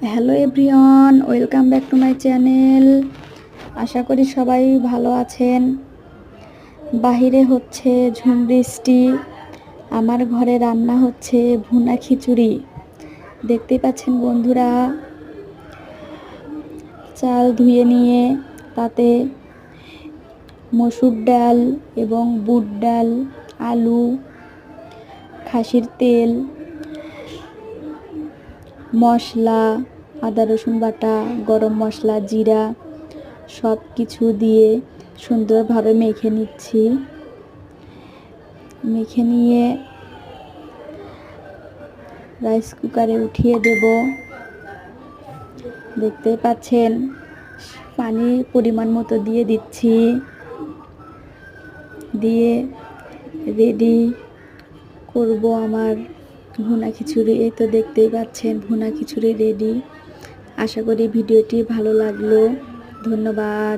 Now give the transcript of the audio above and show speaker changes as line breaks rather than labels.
Hello everyone, welcome back to my channel. আশা করি সবাই ভালো আছেন। বাহিরে হচ্ছে ঝুম বৃষ্টি, আমার ঘরে রান্না হচ্ছে ভুনা খিচুড়ি। দেখতেই পাচ্ছেন বন্ধুরা, চাল ধুয়ে নিয়ে তাতে মসুর ডাল এবং বুট ডাল, আলু, খাসির তেল, মশলা, আদা রসুন বাটা, গরম মশলা, জিরা সব কিছু দিয়ে সুন্দরভাবে মেখে নিচ্ছি। মেখে নিয়ে রাইস কুকারে উঠিয়ে দেব। দেখতে পাচ্ছেন পানি পরিমাণ মতো দিয়ে দিচ্ছি। দিয়ে রেডি করব আমার ভুনা খিচুড়ি। এই তো দেখতেই পাচ্ছেন ভুনা খিচুড়ি রেডি। আশা করি ভিডিওটি ভালো লাগলো। ধন্যবাদ।